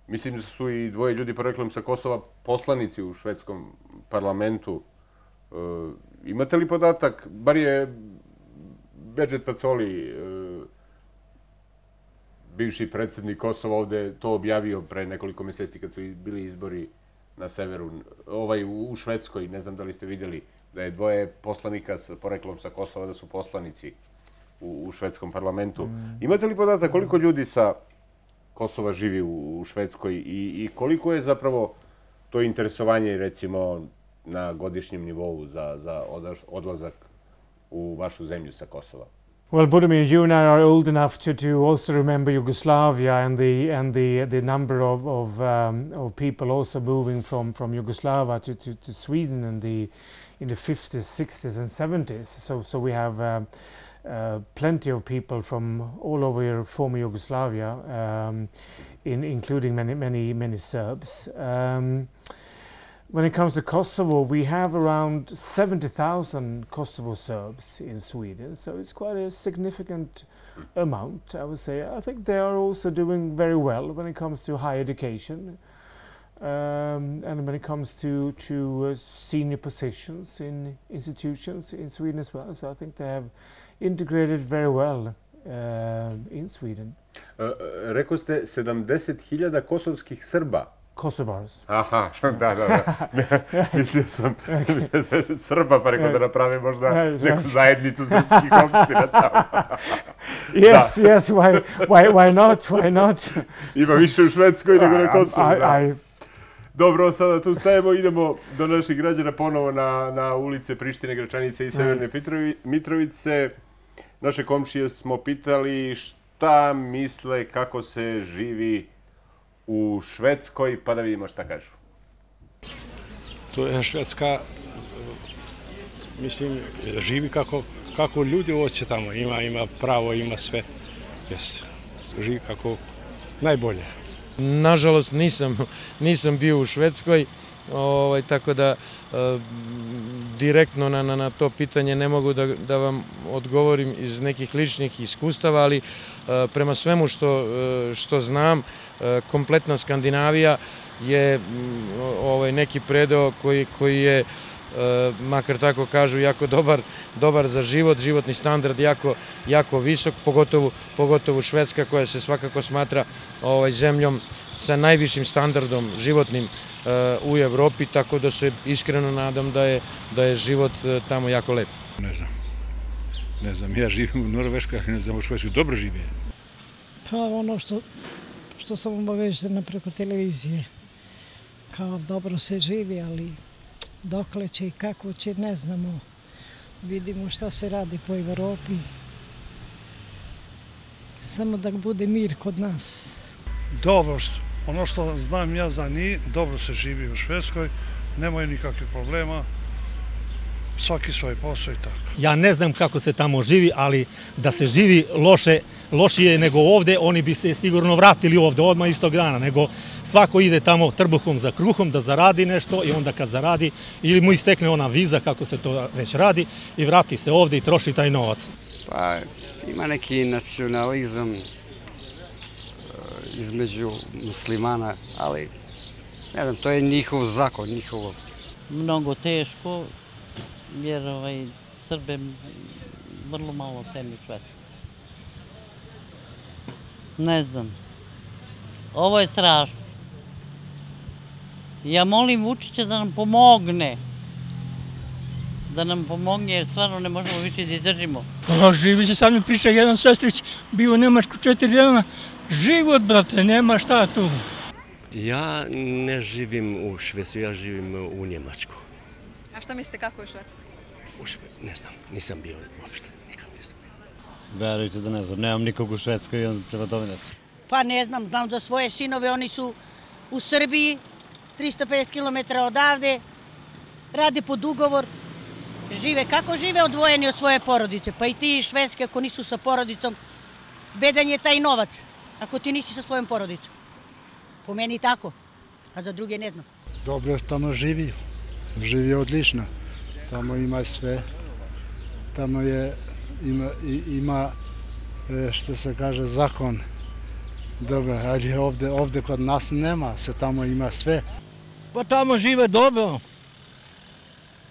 Mislim da su i 2 ljudi poreklom sa Kosova poslanici u švedskom parlamentu. Imate li podatak, bar je Bedžet Pacoli, bivši predsjednik Kosova, ovde to objavio pre nekoliko mjeseci kad su bili izbori na severu, u Švedskoj, ne znam da li ste vidjeli, da je 2 poslanika s poreklom sa Kosova da su poslanici u švedskom parlamentu. Imate li podatak koliko ljudi sa Kosova živi u Švedskoj i koliko je zapravo to interesovanje, recimo, na godišnjem nivou za odlazak u vašu zemlju sa Kosova? Well, Budimir, you and I are old enough to also remember Yugoslavia and the number of people also moving from Yugoslavia to Sweden in the 50s, 60s, and 70s. So we have plenty of people from all over former Yugoslavia, including many Serbs. When it comes to Kosovo, we have around 70,000 Kosovo Serbs in Sweden, so it's quite a significant amount, I would say. I think they are also doing very well when it comes to higher education, and when it comes to senior positions in institutions in Sweden as well. So I think they have integrated very well in Sweden. Rekao ste 70.000 kosovskih Srba. Kosovars. Aha, da. Mislio sam Srba, pa rekao da napravi možda neku zajednicu srpskih opština tamo. Yes, why not? Ima više u Švedskoj nego na Kosovu. Dobro, sada tu stajemo, idemo do naših građana ponovo na ulice Prištine, Gračanice i Severne Mitrovice. Naše komšije smo pitali šta misle kako se živi u Švedskoj, pa da vidimo šta kažu. To je Švedska, mislim, živi kako ljudi hoće tamo. Ima pravo, ima sve. Živi kako najbolje. Nažalost, nisam bio u Švedskoj, tako da direktno na to pitanje ne mogu da vam odgovorim iz nekih ličnih iskustava, ali prema svemu što znam, kompletna Skandinavija je neki predeo koji je, makar tako kažu, jako dobar za život, životni standard jako visok, pogotovo Švedska koja se svakako smatra zemljom sa najvišim standardom životnim u Evropi, tako da se iskreno nadam da je život tamo jako lep. Ne znam, ja živim u Norveškoj, ali ne znam u Švedskoj, dobro žive. Pa ono što sam obaveštena preko televizije, kao dobro se živi, ali dokle će i kako će, ne znamo. Vidimo šta se radi po Evropi. Samo da bude mir kod nas. Dobro, ono što znam ja za njih, dobro se živi u Švedskoj, nemaju nikakvih problema, svaki svoj posao i tako. Ja ne znam kako se tamo živi, ali da se živi lošije nego ovde, oni bi se sigurno vratili ovde odmah istog dana, nego svako ide tamo trbuhom za kruhom da zaradi nešto i onda kad zaradi, ili mu istekne ona viza kako se to već radi i vrati se ovde i troši taj novac. Pa ima neki nacionalizam između muslimana, ali ne znam, to je njihov zakon, njihovo. Mnogo teško, jer Srbe vrlo malo ceni Švedsku. Ne znam. Ovo je strašno. Ja molim Vučića da nam pomogne. Da nam pomogne, jer stvarno ne možemo više da izdržimo. Živi se, sad mi priča jedan sestrić, bio u Nemačku 4 dana. Život, brate, nema šta tu. Ja ne živim u Švedskoj, ja živim u Njemačku. A šta mislite kako je u Švedskoj? Ne znam, nisam bio uopšte, nikad nisam bio. Verujte da ne znam, nemam nikog u Švedskoj i on prema tome ne znam. Pa ne znam, znam za svoje sinove, oni su u Srbiji, 350 km odavde, rade pod ugovor, žive. Kako žive odvojeni od svoje porodice? Pa i ti iz Švedske, ako nisu sa porodicom, bedan je taj novac, ako ti nisi sa svojom porodicom. Po meni tako, a za druge ne znam. Dobro tamo živi odlično. Tamo ima sve. Tamo ima, što se kaže, zakon. Dobro, ali ovde kod nas nema, se tamo ima sve. Pa tamo žive dobro.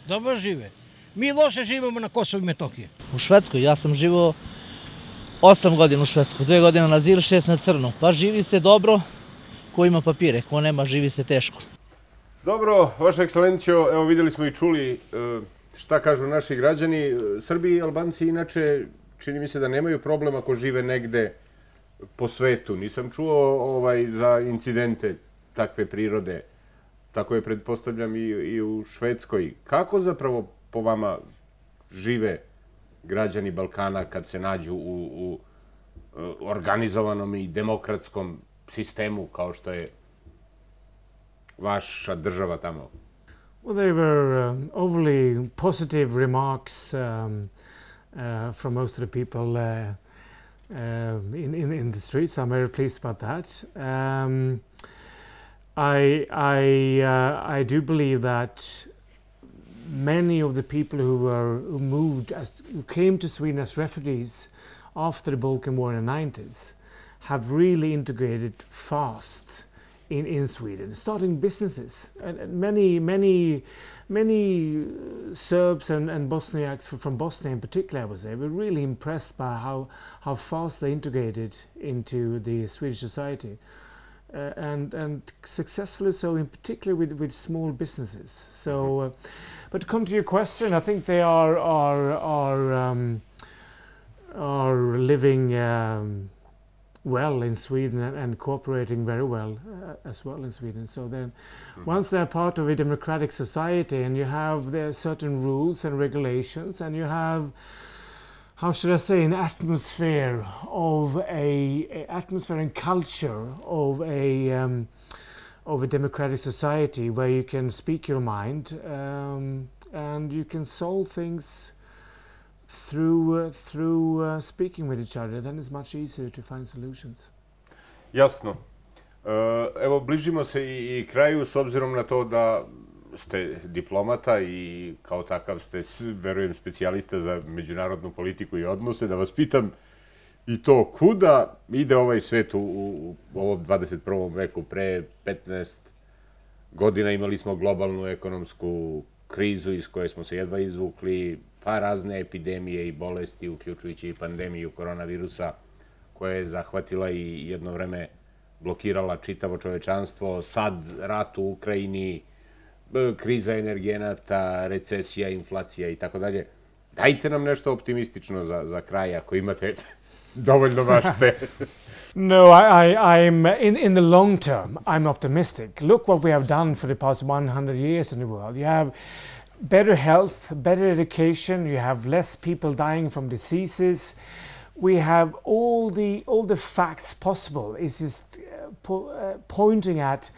Dobro žive. Mi loše živimo na Kosovu i Metohiji. U Švedskoj, ja sam živio 8 godina u Švedskoj, 2 godine na azil, 6 na crno. Pa živi se dobro, ko ima papire, ko nema, živi se teško. Dobro, Vaša ekscelencijo, evo vidjeli smo i čuli šta kažu naši građani. Srbi i Albanci inače čini mi se da nemaju problem ako žive negde po svetu. Nisam čuo za incidente takve prirode. Tako je, pretpostavljam, i u Švedskoj. Kako zapravo po vama žive građani Balkana kad se nađu u organizovanom i demokratskom sistemu kao što je vaša država tamo? Well, they were overly positive remarks from most of the people in the streets. I'm very pleased about that. I do believe that many of the people who came to Sweden as refugees after the Balkan War in the 90s have really integrated fast in Sweden, starting businesses. And many Serbs and Bosniaks from Bosnia in particular, I would say, were really impressed by how fast they integrated into the Swedish society. And successfully so, in particular with small businesses. So, but to come to your question, I think they are living well in Sweden and cooperating very well as well in Sweden. So then, once they're part of a democratic society, and you have there certain rules and regulations, and you have, how should I say, an atmosphere of a atmosphere and culture of a democratic society where you can speak your mind and you can solve things through speaking with each other, then it's much easier to find solutions. Jasno. Evo, bližimo se i kraju s obzirom na to da ste diplomata i kao takav ste, verujem, specijalista za međunarodnu politiku i odnose. Da vas pitam i to, kuda ide ovaj svet u ovom 21. veku? Pre 15 godina imali smo globalnu ekonomsku krizu iz koje smo se jedva izvukli, pa razne epidemije i bolesti, uključujući i pandemiju koronavirusa, koja je zahvatila i jedno vreme blokirala čitavo čovečanstvo. Sad rat u Ukrajini, kriza energenata, recesija, inflacija i tako dalje. Dajte nam nešto optimistično za kraj, ako imate dovoljno mašte. No, I'm in the long term, I'm optimistic. Look what we have done for the past 100 years in the world. You have better health, better education, you have less people dying from diseases. We have all the facts possible. It's just pointing at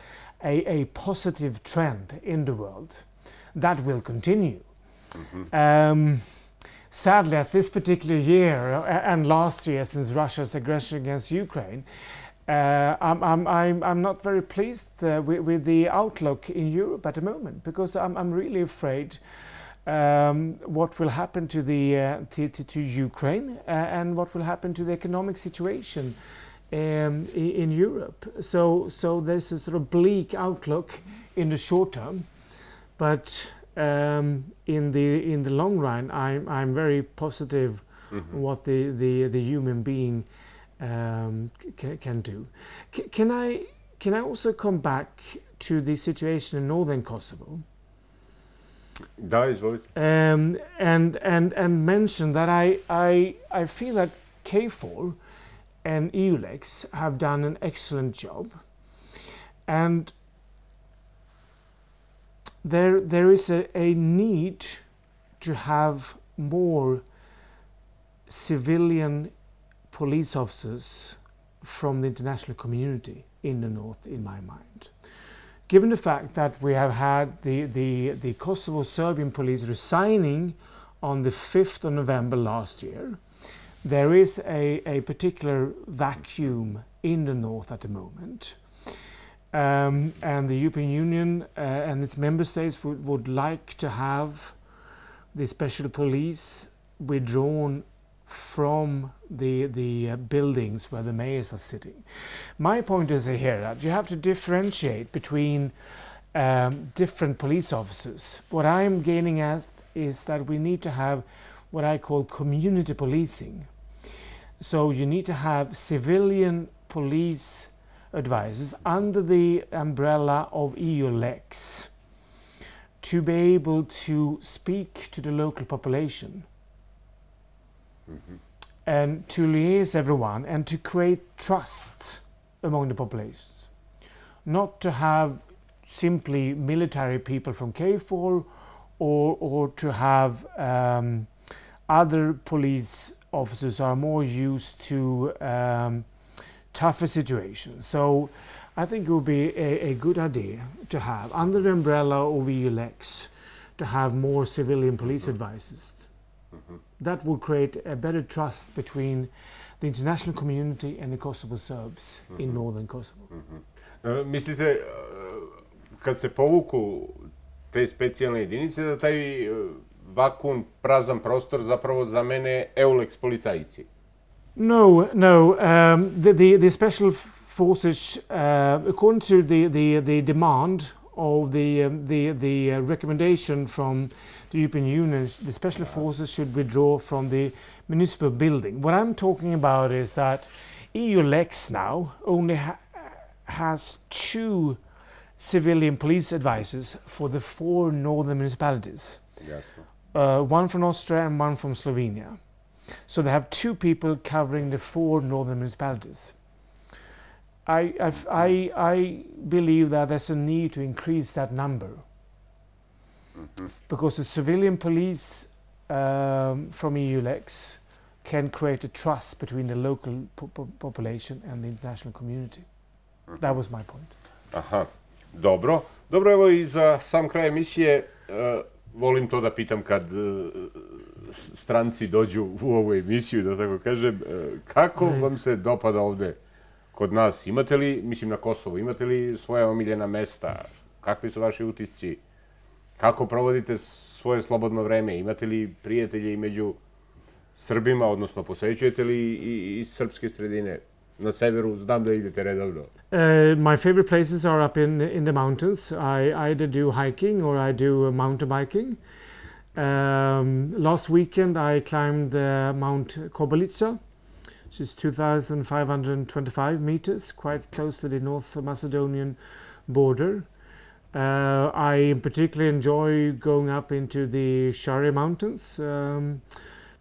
a positive trend in the world that will continue. Sadly, at this particular year and last year, since Russia's aggression against Ukraine, I'm not very pleased with the outlook in Europe at the moment, because I'm really afraid what will happen to Ukraine and what will happen to the economic situation in Europe. So there's a sort of bleak outlook in the short term, but in the long run, I'm very positive what the human being can do. Can I also come back to the situation in northern Kosovo? Da, izvolite. And mention that I feel that KFOR and EULEX have done an excellent job, and there is a need to have more civilian police officers from the international community in the north, in my mind. Given the fact that we have had the Kosovo Serbian police resigning on the 5th of November last year, there is a particular vacuum in the north at the moment. And the European Union and its member states would like to have the special police withdrawn from the buildings where the mayors are sitting. My point is here that you have to differentiate between different police officers. What I'm gaining at is that we need to have what I call community policing. So you need to have civilian police advisors under the umbrella of EULEX to be able to speak to the local population and to liaise everyone and to create trust among the populations. Not to have simply military people from KFOR or to have other police officers are more used to tougher situations. So I think it would be a good idea to have, under the umbrella of EULEX, to have more civilian police advisors. That would create a better trust between the international community and the Kosovo Serbs in northern Kosovo. Mislite, kad se povuku te specijalne jedinice, da taj vakuum, prazan prostor zapravo zamene EULEX policajci? No. The special forces, according to the demand of the recommendation from the European Union, the special forces should withdraw from the municipal building. What I'm talking about is that EULEX now only has 2 civilian police advisors for the 4 northern municipalities. Yes. One from Austria and one from Slovenia. So they have 2 people covering the 4 northern municipalities. I believe that there's a need to increase that number, because the civilian police from EULEX can create a trust between the local population and the international community. That was my point. Aha, dobro. Dobro, evo i za sam kraj emisije, volim to da pitam kad stranci dođu u ovu emisiju, da tako kažem, kako vam se dopada ovde kod nas? Imate li, mislim na Kosovu, imate li svoja omiljena mesta? Kakvi su vaši utisci? Kako provodite svoje slobodno vreme? Imate li prijatelje i među Srbima, odnosno posećujete li i srpske sredine? Na severu znam da idete redovno. My favorite places are up in the mountains. I either do hiking or I do mountain biking. Last weekend I climbed Mount Kobolica, which is 2,525 meters, quite close to the North Macedonian border. I particularly enjoy going up into the Shari Mountains,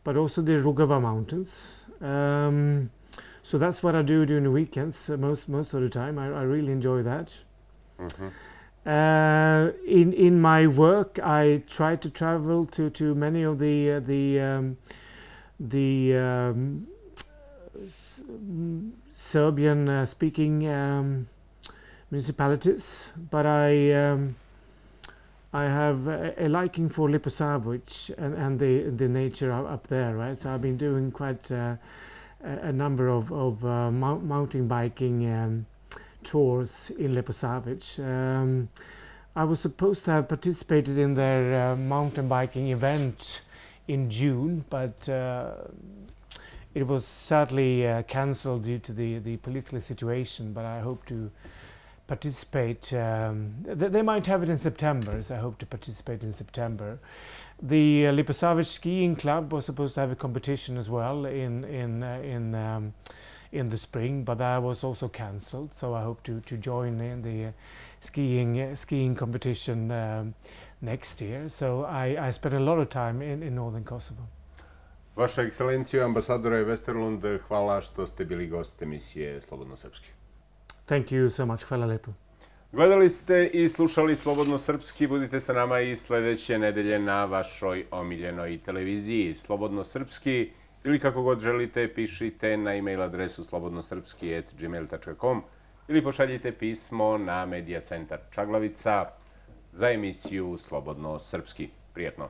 but also the Rugava Mountains. So that's what I do during the weekends, most of the time. I really enjoy that. In my work, I try to travel to many of the Serbian speaking municipalities, but I have a liking for Liposavic and the nature up there, right? So I've been doing quite a number of mountain biking tours in Liposavic. I was supposed to have participated in their mountain biking event in June, but it was sadly cancelled due to the political situation, but I hope to participate. They might have it in September, so I hope to participate in September. The Liposavic skiing club was supposed to have a competition as well in the spring, but that was also cancelled. So I hope to join in the skiing competition next year. So I spent a lot of time in northern Kosovo. Vaša ekscelencijo, ambasadore Weterlund, hvala što ste bili gost emisije Slobodno Srpski. Thank you so much. Hvala lepo. Gledali ste i slušali Slobodno Srpski. Budite sa nama i sljedeće nedelje na vašoj omiljenoj televiziji Slobodno Srpski, ili kako god želite, pišite na e-mail adresu slobodnosrpski@gmail.com ili pošaljite pismo na Medija centar Čaglavica za emisiju Slobodno Srpski. Prijetno!